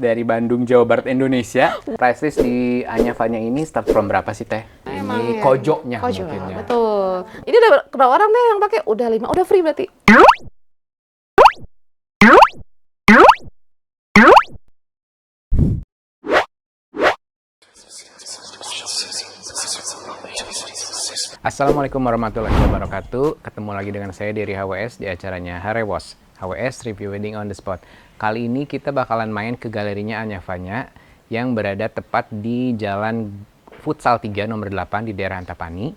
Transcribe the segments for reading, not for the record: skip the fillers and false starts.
dari Bandung, Jawa Barat, Indonesia. Price list di Anyavanya ini start from berapa sih Teh? Emang Ini ya. kojoknya Kojo, mungkin ya. betul. Ini udah berapa orang deh yang pakai? Udah 5, udah free berarti. Assalamualaikum warahmatullahi wabarakatuh. Ketemu lagi dengan saya dari HWS di acaranya Harewos, HWS Review Wedding on the Spot. Kali ini kita bakalan main ke galerinya Anyavanya yang berada tepat di Jalan Futsal 3 nomor 8 di daerah Antapani.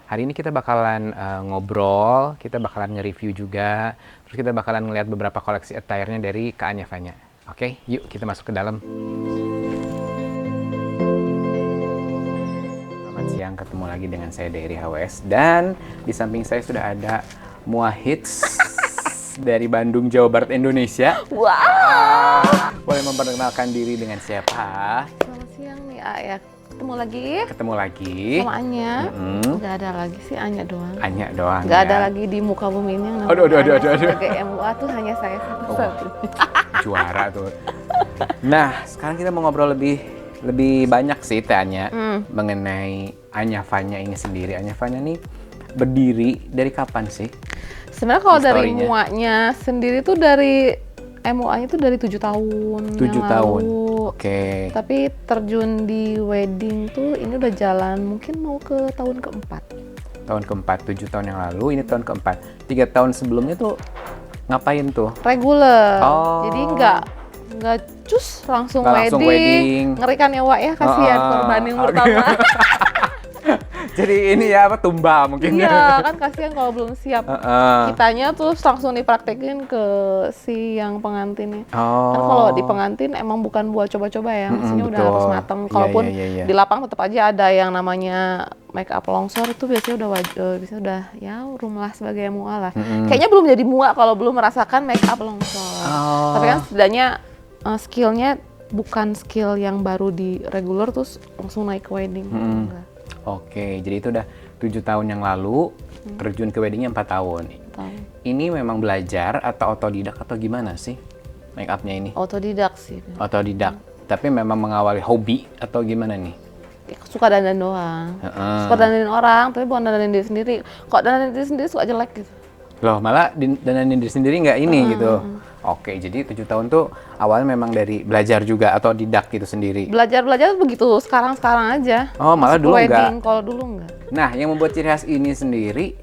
Hari ini kita bakalan ngobrol, kita bakalan nge-review juga, terus kita bakalan ngeliat beberapa koleksi attire-nya dari Kak Anyavanya. Oke, yuk kita masuk ke dalam. Siang, ketemu lagi dengan saya dari HWS dan di samping saya sudah ada Muahits dari Bandung, Jawa Barat, Indonesia. Wow. Boleh memperkenalkan diri dengan siapa? Selamat siang nih, ya. Ketemu lagi Ketemu lagi sama Anya. Mm-mm. Nggak ada lagi sih, Anya doang. Anya doang. Nggak ya. ada lagi di muka bumi ini yang namanya Aduh. Anya sebagai MUA tuh hanya saya satu-satu. Juara tuh. Nah, sekarang kita mau ngobrol lebih banyak sih Tanya mengenai Anyavanya ini sendiri. Anyavanya nih berdiri dari kapan sih? Sebenarnya kalau dari Historinya. MUA-nya sendiri tuh dari MUA-nya tuh dari 7 tahun 7 yang tahun. lalu. Oke. Tapi terjun di wedding tuh ini udah jalan mungkin mau ke tahun keempat. Tahun keempat, 7 tahun yang lalu, ini tahun keempat. 3 tahun sebelumnya tuh ngapain tuh? Reguler. Oh. Jadi nggak cus langsung, Nggak langsung wedding. Ngerikan ya Wak ya, kasihan korban yang pertama. Jadi ini ya apa tumbal mungkin. Iya kan kasihan kalau belum siap. Heeh. Kitanya tuh langsung dipraktekin ke si yang pengantinnya. Oh. Kan kalau di pengantin emang bukan buat coba-coba ya, maksudnya udah betul. harus matang. Iya, Kalaupun iya. di lapang tetap aja ada yang namanya make up longsor itu biasanya udah biasanya udah ya room lah sebagai MUA lah. Kayaknya belum jadi MUA kalau belum merasakan make up longsor. Oh. Tapi kan setidaknya skillnya bukan skill yang baru di regular terus langsung naik ke wedding. Enggak. Oke, jadi itu udah 7 tahun yang lalu, terjun ke weddingnya 4 tahun. Tahu. Ini memang belajar atau otodidak atau gimana sih make upnya ini? Autodidak sih. Otodidak, tapi memang mengawali hobi atau gimana nih? Suka dandan doang. Heeh. Suka dandanin orang, tapi bukan dandanin diri sendiri. Kok dandanin diri sendiri suka jelek gitu. Loh, malah dandanin diri sendiri nggak ini gitu? Oke, jadi 7 tahun tuh awalnya memang dari belajar juga atau didak gitu sendiri? Belajar begitu, sekarang aja. Oh, malah Masuk dulu wedding, nggak? kalau dulu enggak. Nah, yang membuat ciri khas ini sendiri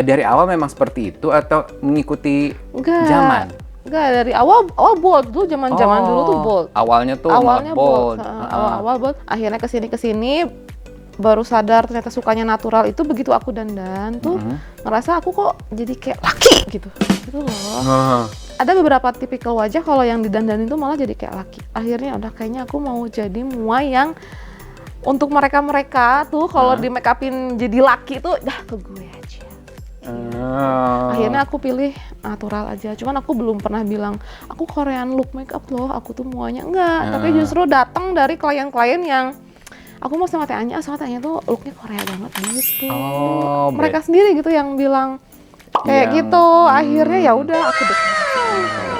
dari awal memang seperti itu atau mengikuti zaman? Enggak, dari awal bold dulu, zaman dulu tuh bold. Awalnya tuh Awalnya bold. Awal bold, akhirnya kesini baru sadar ternyata sukanya natural itu begitu aku dandan tuh ngerasa aku kok jadi kayak laki gitu loh. Ada beberapa tipikal wajah kalau yang didandanin tuh malah jadi kayak laki. Akhirnya udah kayaknya aku mau jadi MUA yang untuk mereka tuh kalau di make upin jadi laki tuh dah ke gue aja. Akhirnya aku pilih natural aja. Cuman aku belum pernah bilang aku Korean look make up loh, aku tuh MUA-nya enggak. Tapi justru datang dari klien-klien yang aku mau sama Teh Anya tuh looknya Korea banget gitu. Mereka sendiri gitu yang bilang kayak gitu. Akhirnya ya udah aku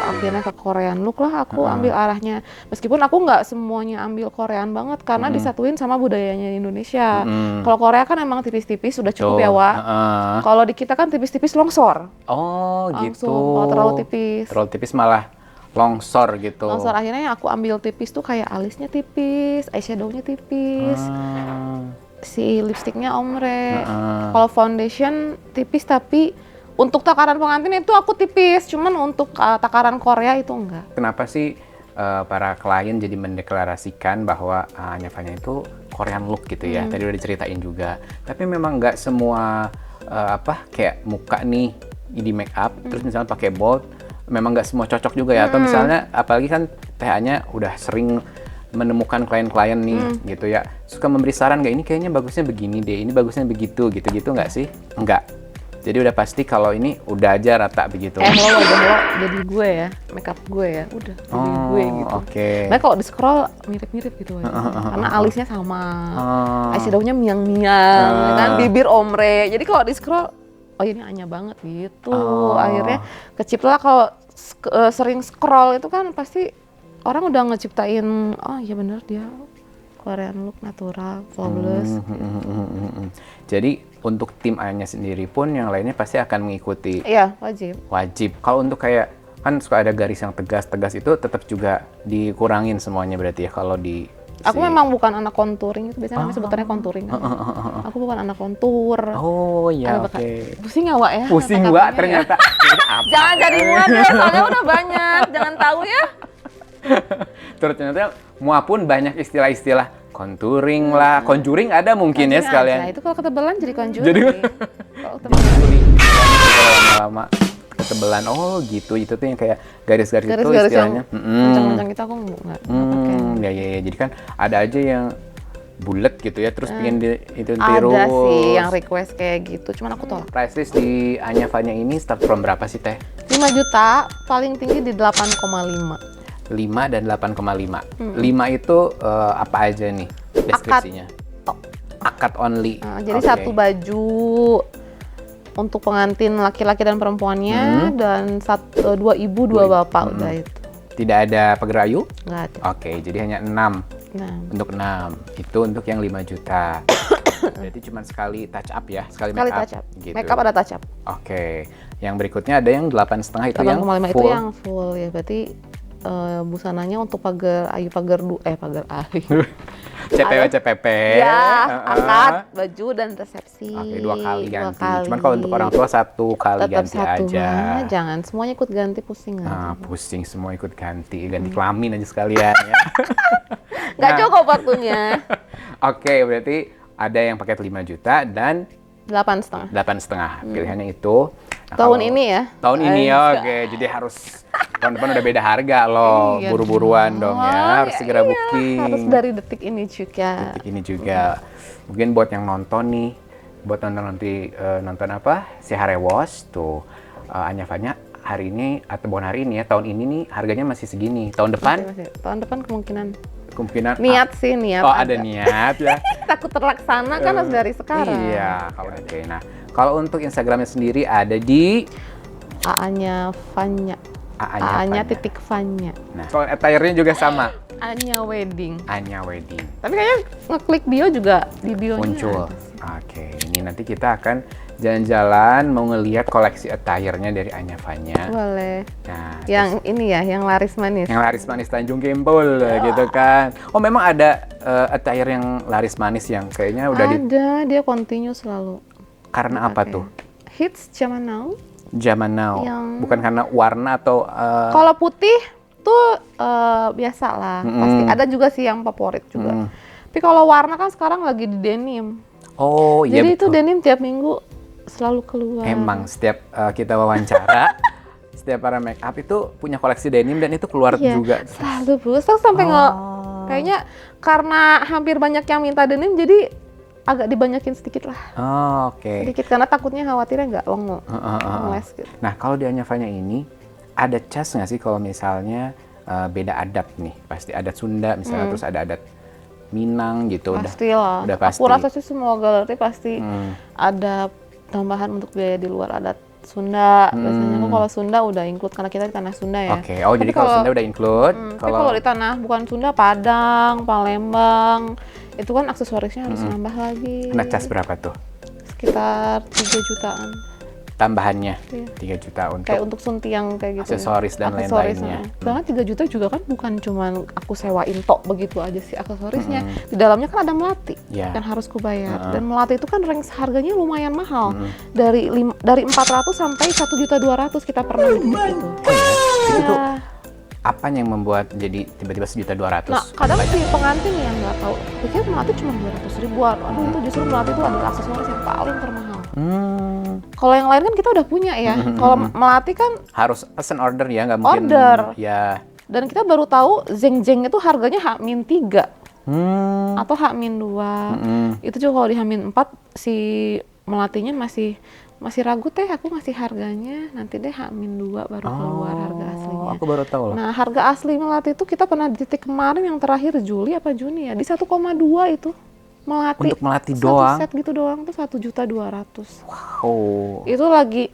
akhirnya ke Korean look lah aku ambil arahnya. Meskipun aku nggak semuanya ambil Korean banget karena disatuin sama budayanya Indonesia. Kalau Korea kan emang tipis-tipis sudah cukup ya Wak. Kalau di kita kan tipis-tipis longsor. Oh Langsung, gitu. kalau terlalu tipis. Terlalu tipis malah longsor gitu. Longsor akhirnya yang aku ambil tipis tuh kayak alisnya tipis, eyeshadow-nya tipis. Si lipstiknya ombre. Kalau foundation tipis tapi untuk takaran pengantin itu aku tipis, cuman untuk takaran Korea itu enggak. Kenapa sih para klien jadi mendeklarasikan bahwa Anyavanya itu Korean look gitu ya? Tadi udah diceritain juga. Tapi memang nggak semua kayak muka nih di make up, terus misalnya pakai bold, memang nggak semua cocok juga ya? Atau misalnya apalagi kan TH-nya udah sering menemukan klien-klien nih gitu ya, suka memberi saran nggak ini kayaknya bagusnya begini deh, ini bagusnya begitu, gitu-gitu nggak sih? Enggak. Jadi udah pasti kalau ini udah aja rata begitu. Lo wajah lo jadi gue ya, makeup gue ya, udah jadi gue gitu. Oke. Nah kalau di scroll mirip-mirip gitu wajah. Karena alisnya sama, eyeshadow-nya miang-miang, kan bibir ombre. Jadi kalau di scroll, oh ini Anya banget gitu. Akhirnya keciprah kalau sering scroll itu kan pasti orang udah ngeciptain, oh iya bener dia Korean look natural, flawless. Jadi untuk tim Anya sendiri pun yang lainnya pasti akan mengikuti. Iya, wajib. Wajib. Kalau untuk kayak kan suka ada garis yang tegas-tegas itu tetap juga dikurangin semuanya berarti ya kalau di Aku memang bukan anak contouring, itu biasanya namanya sebutannya contouring. Aku bukan anak kontur. Oh iya, Aduh, oke. Pusing nggak, Wak ya? Pusing kata-katanya Wak ya? ternyata. Jangan jadi muat deh, soalnya udah banyak. Jangan tahu ya. Terus ternyata mua pun banyak istilah-istilah contouring lah, conjuring ada mungkin ya Conjuring sekalian. aja. Itu kalau ketebalan jadi conjuring. Jadi Kalau ketebalan conjuring lama-lama ketebalan. Oh gitu, itu tuh yang kayak garis-garis itu garis-garis yang istilahnya. kencang-kencang itu aku nggak pakai. Ya. Jadi kan ada aja yang bulat gitu ya, terus pengen itu tiru. Ada sih yang request kayak gitu, cuman aku tolak. Price list di Anyavanya ini start from berapa sih Teh? 5 juta, paling tinggi di 8,5. 5 dan 8,5. 5 itu apa aja nih deskripsinya? Akad only. Jadi Oke. satu baju untuk pengantin laki-laki dan perempuannya, dan dua ibu, dua bapak, udah itu. Tidak ada pagerayu? Nggak ada. Oke, jadi hanya 6. Nah, Untuk 6. Itu untuk yang 5 juta. Berarti cuma sekali touch up ya, sekali kali make up. touch up. Gitu. Make up ada touch up. Oke. Yang berikutnya ada yang 8,5 itu yang 8,5 itu full. yang full ya, berarti busananya untuk pagar ayu, pagar ayu. CPP. Ya, akad, baju dan resepsi. Oke, 2 kali ganti. kali. Cuman kalau untuk orang tua 1 kali Tetap ganti satu aja. mah, jangan semuanya ikut ganti, pusing Nah, aja. pusing semua ikut ganti kelamin aja sekalian ya. Nggak Nah. cukup waktunya. Oke, berarti ada yang paket 5 juta dan 8,5. 8,5. Pilihannya itu. Nah, Tahun kalau- ini ya? Tahun ini ya, Astaga. oke. Jadi harus tahun depan udah beda harga loh. Iya Buru-buruan dong ya. Harus ya segera iyalah, booking. harus dari detik ini juga. Detik ini juga. Mungkin buat yang nonton nih, buat nonton nanti nonton apa? Si Harewos tuh. Anyavanya hari ini atau bukan hari ini ya, tahun ini nih harganya masih segini. Tahun depan Masih. Tahun depan kemungkinan kemungkinan sih niat. Oh, ada niat ya. Takut terlaksana kan harus dari sekarang. Iya, kalau oke. Nah, kalau untuk Instagramnya sendiri ada di AA-nya Vanya. AA-nya AA-nya Vanya. titik Vanya. Nah, soal attire-nya juga sama. Anya Wedding. Anya Wedding Tapi kayaknya ngeklik bio juga di bio-nya muncul. ada sih. Oke, ini nanti kita akan jalan-jalan mau ngelihat koleksi attire-nya dari Anya Vanya. Boleh. Nah, Yang ini ya, yang laris manis. yang laris manis Tanjung Gempol gitu kan. Oh, memang ada attire yang laris manis yang kayaknya udah Ada, dia continue selalu. karena apa Oke. tuh? Hits zaman now. Zaman now. Yang- Bukan karena warna atau Kalau putih tuh biasa lah. Pasti ada juga sih yang favorit juga. Tapi kalau warna kan sekarang lagi di denim. oh iya Jadi itu betul. denim tiap minggu selalu keluar. Emang setiap kita wawancara, setiap para make up itu punya koleksi denim dan itu keluar Iya, juga. selalu bus. Terus sampai kayaknya karena hampir banyak yang minta denim, jadi agak dibanyakin sedikit lah. Oh, oke. Sedikit, karena takutnya khawatirnya nggak les gitu. Nah, kalau di Anyavanya ini ada cas nggak sih kalau misalnya beda adat nih? Pasti adat Sunda misalnya, terus ada adat Minang gitu. Pastilah. udah pasti. Aku rasa sih semua galeri pasti ada tambahan untuk biaya di luar adat Sunda. Biasanya aku kalau Sunda udah include karena kita di tanah Sunda ya. Oke. Oh, Tapi jadi kalau Sunda udah include. Tapi kalau di tanah bukan Sunda, Padang, Palembang, itu kan aksesorisnya harus nambah lagi. Kena cas berapa tuh? Sekitar 3 jutaan. Tambahannya Iya. 3 juta untuk Kayak untuk suntiang kayak gitu. aksesoris dan Aksesoris, lain-lainnya. Karena 3 juta juga kan bukan cuman aku sewain tok begitu aja sih aksesorisnya. Di dalamnya kan ada melati Ya. yang harus kubayar. Dan melati itu kan range harganya lumayan mahal. Dari 400 sampai 1.200.000 kita pernah di situ. Oh ya, itu tuh Iya. apa yang membuat jadi tiba-tiba 1.200.000? Nah, kadang si pengantin yang nggak tahu, pikir melati cuma 200.000-an. Aduh, itu justru melati itu adalah aksesoris yang paling termahal. Kalau yang lain kan kita udah punya ya. Kalau melati kan, Harus pesen order ya, nggak mungkin. Order. Ya. dan kita baru tahu zeng-zeng itu harganya H-3 Hmm. atau H-2. Itu juga kalau di H-4 si melatinya masih ragu teh, aku ngasih harganya nanti deh H-2 baru keluar harga aslinya. Aku baru tahu loh. Nah, harga asli melati itu kita pernah di titik kemarin yang terakhir Juli apa Juni ya, di 1,2 itu melati. Untuk melati Satu doang? set gitu doang tuh 1.200.000. Oh. Itu lagi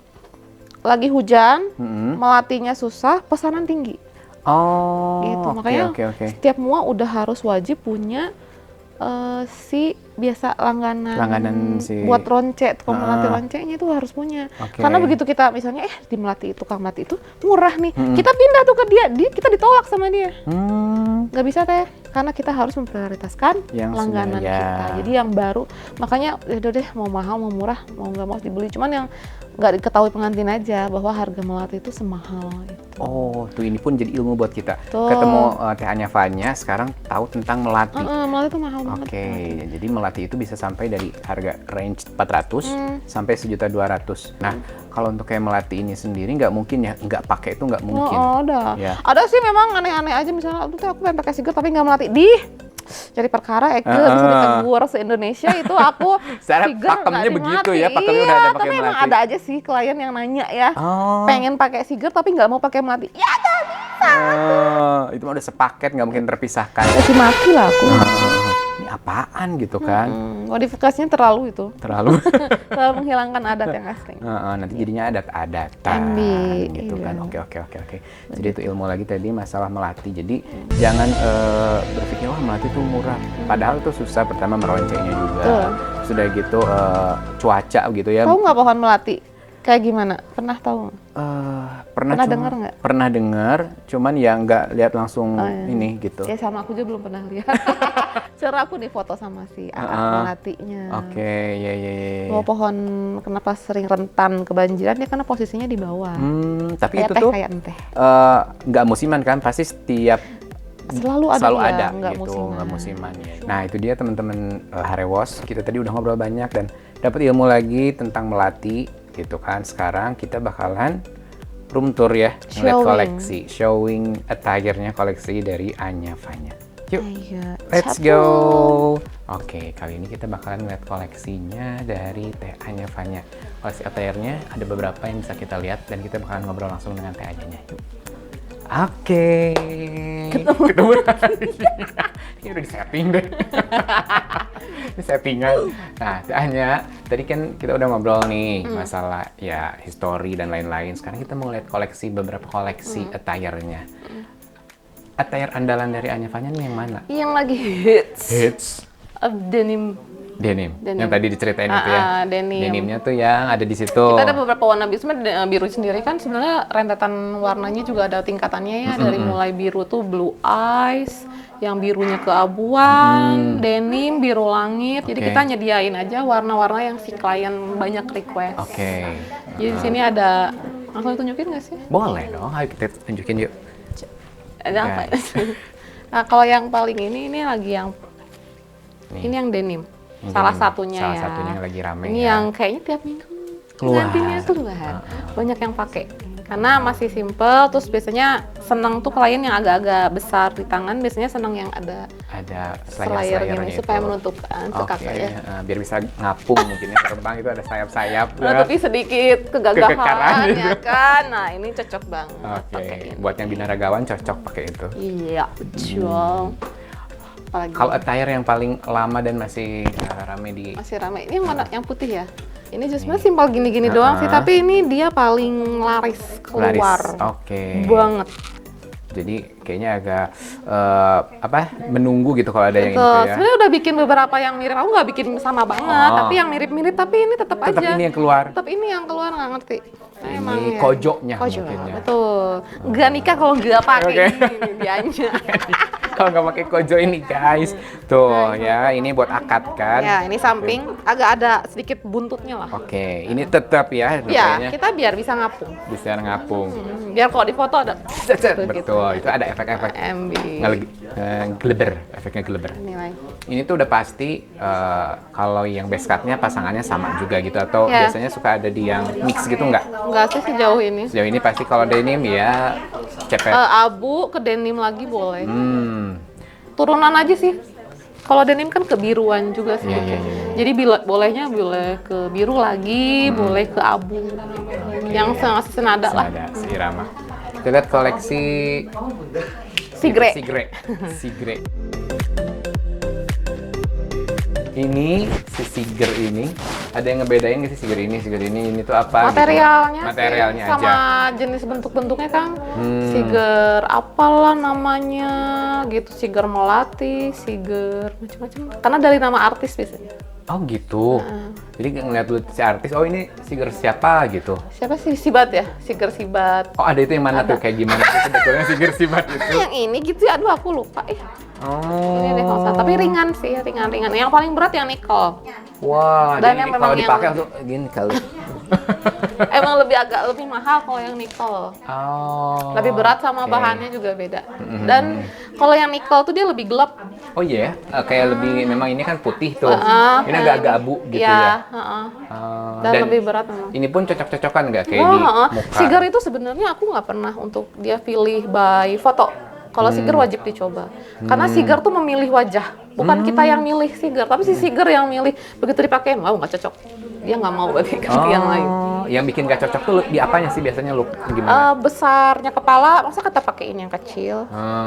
hujan, melatinya susah, pesanan tinggi. Oh, gitu. oke, Makanya oke. setiap mua udah harus wajib punya si biasa Langganan si buat ronce, tukang melatih roncenya itu harus punya. Oke. Karena begitu kita misalnya di melatih tukang melatih itu murah nih, kita pindah tuh ke dia, kita ditolak sama dia. Nggak bisa teh, karena kita harus memprioritaskan Yang langganan sudah, ya. kita. Jadi yang baru, makanya udah deh mau mahal mau murah mau nggak mau dibeli. Cuman yang nggak diketahui pengantin aja bahwa harga melatih itu semahal itu. Oh, tuh ini pun jadi ilmu buat kita. Tuh. Ketemu Teh Anya Fanya, sekarang tahu tentang melati. Melatih itu mahal banget. Oke, jadi melati itu bisa sampai dari harga range 400 sampai 1.200.000. Nah, kalau untuk kayak melati ini sendiri nggak mungkin ya, nggak pakai itu nggak mungkin. Oh, ada. Ya. Ada sih memang aneh-aneh aja, misalnya tuh aku pengen pakai sigar tapi nggak melatih. Cari perkara bisa ditegur se-Indonesia itu aku Secara sigar pakemnya nggak begitu dimatiin. ya, pakemnya udah ada pakai Tapi emang melati. ada aja sih klien yang nanya ya, Oh. pengen pakai sigar tapi nggak mau pakai melati. Ya nggak bisa. Itu mah udah sepaket, nggak mungkin terpisahkan. Kasih mati lah aku. Ini apaan gitu kan? Modifikasinya terlalu itu. Terlalu. Terlalu menghilangkan adat yang asli. Nanti jadinya adat-adatan gitu kan. Iya. Oke. Jadi itu ilmu lagi tadi masalah melati. Jadi jangan berpikir wah melati itu murah. Padahal itu susah, pertama meroncengnya juga. Betul. Sudah gitu cuaca gitu ya. Tahu nggak pohon melati? Kayak gimana? Pernah tahu? Pernah dengar nggak? Pernah dengar, cuman ya nggak lihat langsung iya. ini gitu. Ya sama aku juga belum pernah lihat. Cara aku difoto sama si akar melatinya. Oke, ya. Mau pohon kenapa sering rentan kebanjiran ya karena posisinya di bawah. Tapi Kayak itu teh, tuh kayak enteh. nggak musiman kan, pasti setiap Selalu ada nggak gitu, musiman. nggak musiman. Nah itu dia teman-teman Harewos, kita tadi udah ngobrol banyak dan dapat ilmu lagi tentang melati gitu kan. Sekarang kita bakalan room tour ya, ngeliat koleksi, showing attire-nya koleksi dari Anya Fanya. Yuk, Ayo, let's satu. go. Oke, kali ini kita bakalan ngeliat koleksinya dari Teh Anya Fanya. Koleksi attire-nya ada beberapa yang bisa kita lihat dan kita bakalan ngobrol langsung dengan Teh Anyanya. Yuk. Oke. Ketemu lagi. Ini udah di-setting deh. Ini settingan. Nah, Teh Anya, tadi kan kita udah ngobrol nih masalah ya history dan lain-lain. Sekarang kita mau lihat beberapa koleksi attire-nya. Attire andalan dari Anya Fanya nih yang mana? Yang lagi hits. Hits. Denim. Denim. Denim. Yang tadi diceritain itu ya. Denim. Denimnya tuh yang ada di situ. Kita ada beberapa warna biru. Sebenarnya biru sendiri kan sebenarnya rentetan warnanya juga ada tingkatannya ya. Dari mulai biru tuh blue eyes, yang birunya keabuan, denim, biru langit. Jadi Oke. kita nyediain aja warna-warna yang si klien banyak request. Oke. Jadi di sini ada, langsung ditunjukin nggak sih? Boleh dong. Ayo kita tunjukin yuk. Ada apa? Nah kalau yang paling ini lagi yang Nih. ini yang denim. Ini Salah denim. satunya Salah ya. satunya yang lagi rame Ini ya. yang kayaknya tiap minggu Keluar. gantinya keluar. Banyak yang pakai. Karena masih simple, terus biasanya seneng tuh klien yang agak-agak besar di tangan, biasanya seneng yang ada slayer gini supaya menutupkan Oke, ya. biar bisa ngapung mungkin ya, terbang itu ada sayap-sayap. Menutupi sedikit Kekekaran kegagahan gitu. ya kan. Nah, ini cocok banget Oke, pakai ini. buat yang binaragawan cocok pakai itu. Iya, betul. Apalagi Kalau attire yang paling lama dan masih rame di masih ramai. Ini yang mana? Yang putih ya? Ini justru simpel gini-gini doang sih, tapi ini dia paling laris keluar. Oke. Banget. Jadi kayaknya agak menunggu gitu kalau ada yang Betul. itu ya. Sebenarnya udah bikin beberapa yang mirip. Aku nggak bikin sama banget, tapi yang mirip-mirip. Tapi ini tetap aja. Tetap ini yang keluar. Tetap ini yang keluar, nggak ngerti. Nah, Ini emang ya. kojonya Kojo, mungkin ya. betul. Nggak nikah kalau nggak pakai Oke. ini dianya. Kalau nggak pakai kojo ini guys, tuh ya ini buat akad kan. Ya, ini samping agak ada sedikit buntutnya lah. Oke, ini tetap ya Ya, kayaknya kita biar bisa ngapung. bisa ngapung. Biar kalau di foto ada Cet, gitu. betul, itu ada efek-efek MB. geleber, efeknya geleber. Nilai. Ini tuh udah pasti kalau yang base cut-nya pasangannya sama juga gitu atau Ya. biasanya suka ada di yang mix gitu nggak? Enggak sih sejauh ini. Sejauh ini pasti kalau denim ya cepet. Abu ke denim lagi boleh. Turunan aja sih. Kalau denim kan kebiruan juga sih. Iya, iya, iya. Jadi bolehnya boleh ke biru lagi, boleh ke abu. Yang masih senada lah. Ada seirama. Kita lihat koleksi Sigre. Sigre. Ini si Siger ini Ada yang ngebedain nggak sih siger ini tuh apa? Materialnya, gitu? Materialnya sih, sama aja. jenis bentuk-bentuknya kan. Siger apalah namanya gitu, siger melati, siger macam-macam. Karena dari nama artis biasanya. Oh gitu. Jadi ngeliat dulu si artis, oh ini siger siapa gitu. Siapa sih Sibat ya? Siger Sibat. Oh ada itu yang mana tuh? Kayak gimana sih sebetulnya siger sibat itu? Yang ini gitu ya, aduh aku lupa. Oh. Ini deh kalau salah. Tapi ringan sih, ringan-ringan. Yang paling berat yang nikel. Wah, Dan jadi yang kalau memang dipakai yang- langsung gini kali. Emang agak lebih mahal kalau yang nikel. Oh. Lebih berat sama oke. bahannya juga beda. Dan kalau yang nikel tuh dia lebih gelap. Oh iya, kayak lebih memang ini kan putih tuh. Ini Yang agak-agak abu gitu ya. Dan lebih berat memang. Ini pun cocok-cocokan nggak kayak di muka? Siger itu sebenarnya aku nggak pernah untuk dia pilih by foto. Kalau siger wajib dicoba. Karena siger tuh memilih wajah. Bukan kita yang milih siger, tapi si siger yang milih. Begitu dipakai, wow nggak cocok. Dia nggak mau berarti ganti yang lain. Yang bikin gak cocok tuh di apanya sih biasanya look gimana? Besarnya kepala, masa kita pakein yang kecil?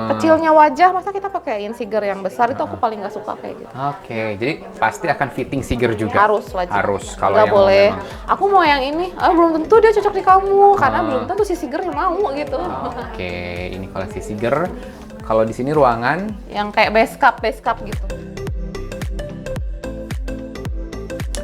Kecilnya wajah, masa kita pakein siger yang besar? Itu aku paling nggak suka kayak gitu. Oke, jadi pasti akan fitting siger juga. Harus wajib. Harus kalau nggak yang boleh. memang- Aku mau yang ini. Belum tentu dia cocok di kamu, karena belum tentu si sigernya mau gitu. Oke, ini koleksi siger. Kalau di sini ruangan Yang kayak base cup gitu.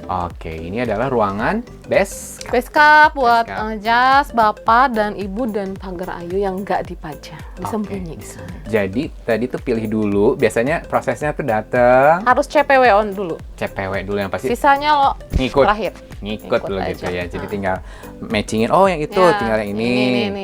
Oke, ini adalah ruangan desk. Base cup buat Base cup. jas, bapak dan ibu dan pagar ayu yang nggak dipajang, disembunyi. Jadi tadi tuh pilih dulu. Biasanya prosesnya tuh datang Harus CPW on dulu. CPW dulu yang pasti Sisanya lo ngikut. terakhir. Ngikut dulu aja. gitu ya. Jadi tinggal matchingin. Oh yang itu, Ya, tinggal yang ini.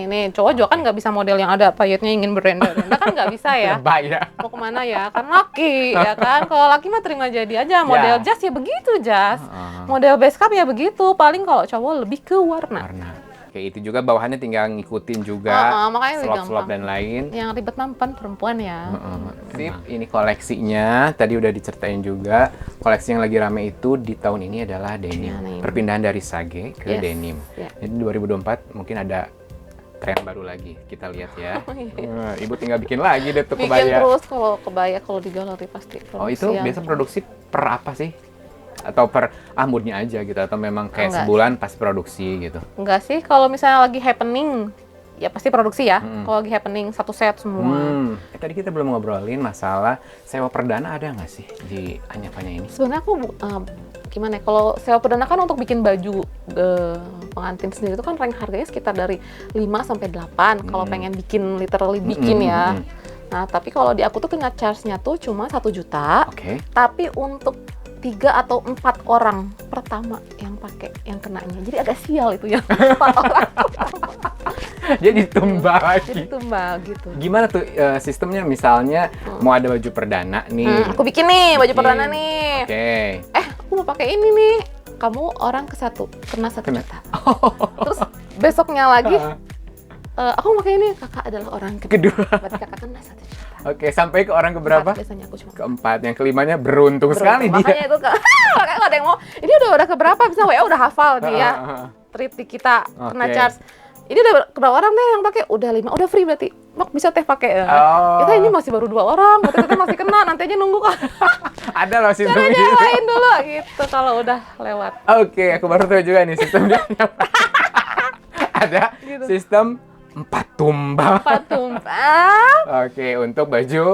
Nih. Cowok juga kan nggak bisa model yang ada payetnya ingin berenda-renda kan nggak bisa ya. Lebay ya. Mau kemana ya? Kan laki ya kan. Kalau laki mah terima jadi aja. Model jas ya begitu jas. Model base cup ya begitu. Paling kalau cowok lebih ke warna. Warna. Kayak itu juga bawahannya tinggal ngikutin juga. Makanya lebih slot-slot gampang. dan lain. Yang ribet mampan perempuan ya. Sip, ini koleksinya. Tadi udah diceritain juga. Koleksi yang lagi rame itu di tahun ini adalah denim. Denim. Perpindahan dari sage ke Yes, denim. ya. Jadi 2024 mungkin ada tren baru lagi. Kita lihat ya. Ibu tinggal bikin lagi deh tuh Bikin kebaya. terus kalau kebaya kalau di galeri pasti. Oh itu Produksi biasa yang- produksi per apa sih? Atau per moodnya aja gitu? Atau memang kayak Enggak. sebulan pas produksi gitu? Enggak sih, kalau misalnya lagi happening ya pasti produksi ya. Kalau lagi happening satu set semua. Tadi kita belum ngobrolin masalah sewa perdana ada nggak sih di Anyapanya ini? Sebenarnya aku gimana ya, kalau sewa perdana kan untuk bikin baju pengantin sendiri itu kan rank harganya sekitar dari 5 sampai 8 kalau pengen bikin literally bikin ya. Nah, tapi kalau di aku tuh kena charge-nya tuh cuma 1 juta. Oke. Tapi untuk 3 atau 4 orang pertama yang pakai yang kenanya. Jadi agak sial itu yang 4 orang. Jadi tumbal Jadi lagi. tumbal gitu. Gimana tuh sistemnya misalnya mau ada baju perdana nih? Aku bikin nih baju Bikin. perdana nih. Oke. Aku mau pakai ini nih. Kamu orang ke-1 kena 1 juta. Terus besoknya lagi aku mau pakai ini, kakak adalah orang kedua. Berarti kakak kena 1 juta. Oke, sampai ke orang keberapa? Biasanya aku cuma Keempat. Yang kelimanya beruntung sekali dia. Makanya itu makanya nggak ada yang mau. Ini udah keberapa? Bisa WA udah hafal nih ya. Treat di kita kena Oke. charge. Ini udah keberapa orang deh yang pakai? Udah 5, udah free berarti. Mak bisa teh pakai. Oh. Kita ini masih baru 2 orang, berarti kita masih kena. Nanti aja nunggu kan. Ada loh sistem Caranya gitu. yang lain dulu gitu kalau udah lewat. Oke, aku baru tahu juga nih sistemnya. Ada Gitu. sistem 4 tumbal. Patung. Oke, untuk baju.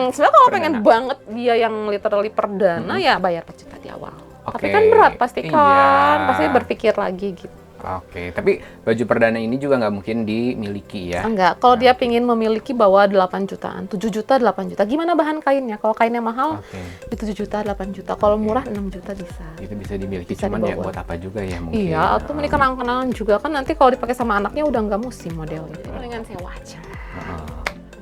Sebenarnya kalau Perdana. pengen banget dia yang literally perdana ya bayar 4 juta di awal. Tapi Oke, kan berat pasti kan, iya. pasti berpikir lagi gitu. Oke, tapi baju perdana ini juga nggak mungkin dimiliki ya? Enggak, kalau dia pingin memiliki bawa 8 jutaan, 7 juta, 8 juta. Gimana bahan kainnya? Kalau kainnya mahal, Oke, di 7 juta, 8 juta. Kalau murah 6 juta bisa. itu bisa dimiliki, Bisa cuman ya dibawa. buat apa juga ya mungkin? Iya, atau ini kenang-kenangan juga kan nanti kalau dipakai sama anaknya udah nggak musim modelnya. Mendingan sewa aja. Heeh,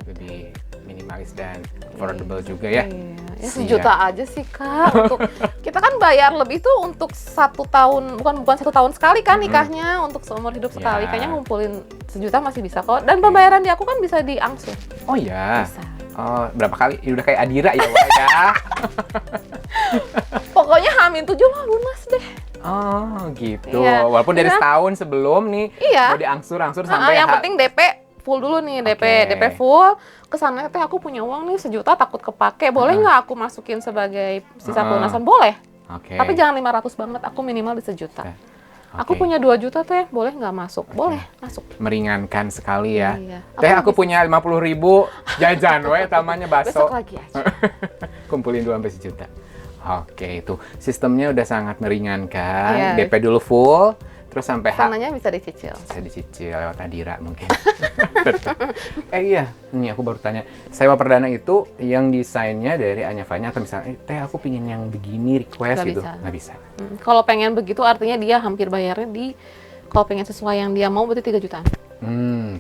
lebih minimalis dan affordable juga ya. Iya, ya Siap. 1 juta aja sih kak. Untuk kita kan bayar lebih tuh untuk 1 tahun, bukan 1 tahun sekali kan nikahnya, untuk seumur hidup sekali. Ya. Kayaknya ngumpulin 1 juta masih bisa kok. Dan pembayaran di aku kan bisa diangsur. Oh ya. Bisa. Oh, berapa kali? Ya, udah kayak Adira ya, Wak, ya. Pokoknya Hamin 7 mah lunas deh. Oh, gitu. Iya. Walaupun dari Iya. setahun sebelum nih Iya. mau diangsur-angsur sampai Yang penting DP full dulu nih, DP Oke. full. Kesana teh aku punya uang nih 1 juta takut kepake. Boleh nggak aku masukin sebagai sisa pelunasan? Boleh. Oke. Tapi jangan 500 banget, aku minimal di 1 juta. Aku Oke. punya 2 juta teh, boleh nggak masuk? Boleh, masuk. Meringankan sekali ya. Iya. Teh aku punya 50.000 jajan we tamanya Besok bakso. lagi aja. Kumpulin 2 sampai 1 juta. Oke, itu sistemnya udah sangat meringankan. Iya. DP dulu full, terus sampai Sananya bisa dicicil. bisa dicicil lewat Nadira mungkin. Iya, ini aku baru tanya. Sewa perdana itu yang desainnya dari Anya Fanya atau misalnya, teh aku pingin yang begini request Nggak gitu, bisa. nggak bisa. Kalau pengen begitu artinya dia hampir bayarnya kalau pengen sesuai yang dia mau berarti 3 jutaan.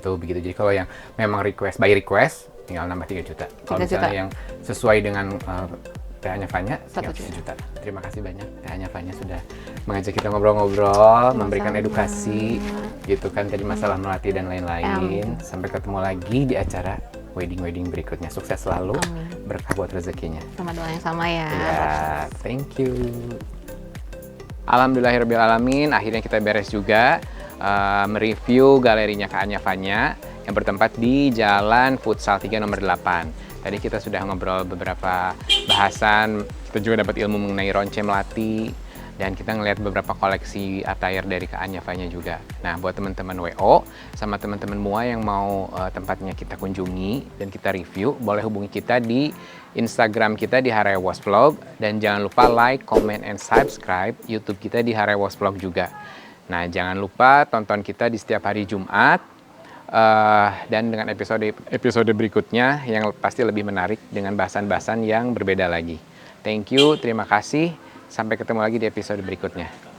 Tuh begitu. Jadi kalau yang memang request by request tinggal nambah 3 juta. Kalau 3 misalnya juta. yang sesuai dengan Teh Anya Fanya tinggal 1 1 juta. Terima kasih banyak Teh Anya Fanya sudah mengajak kita ngobrol-ngobrol, memberikan edukasi gitu kan tadi masalah melati dan lain-lain. Sampai ketemu lagi di acara wedding berikutnya. Sukses selalu. Berkah buat rezekinya. Sama doa yang sama ya. Ya, thank you. Alhamdulillahirrahmanirrahim, akhirnya kita beres juga mereview galerinya Kak Anya Fanya yang bertempat di Jalan Futsal 3 nomor 8. Tadi kita sudah ngobrol beberapa bahasan, kita juga dapat ilmu mengenai ronce melati, dan kita ngelihat beberapa koleksi attire dari Kak Anya Fanya juga. Nah, buat teman-teman WO sama teman-teman MUA yang mau tempatnya kita kunjungi dan kita review, boleh hubungi kita di Instagram kita di Harewas Vlog, dan jangan lupa like, comment, and subscribe YouTube kita di Harewas Vlog juga. Nah, jangan lupa tonton kita di setiap hari Jumat, dan dengan episode berikutnya yang pasti lebih menarik dengan bahasan-bahasan yang berbeda lagi. Thank you, terima kasih. Sampai ketemu lagi di episode berikutnya.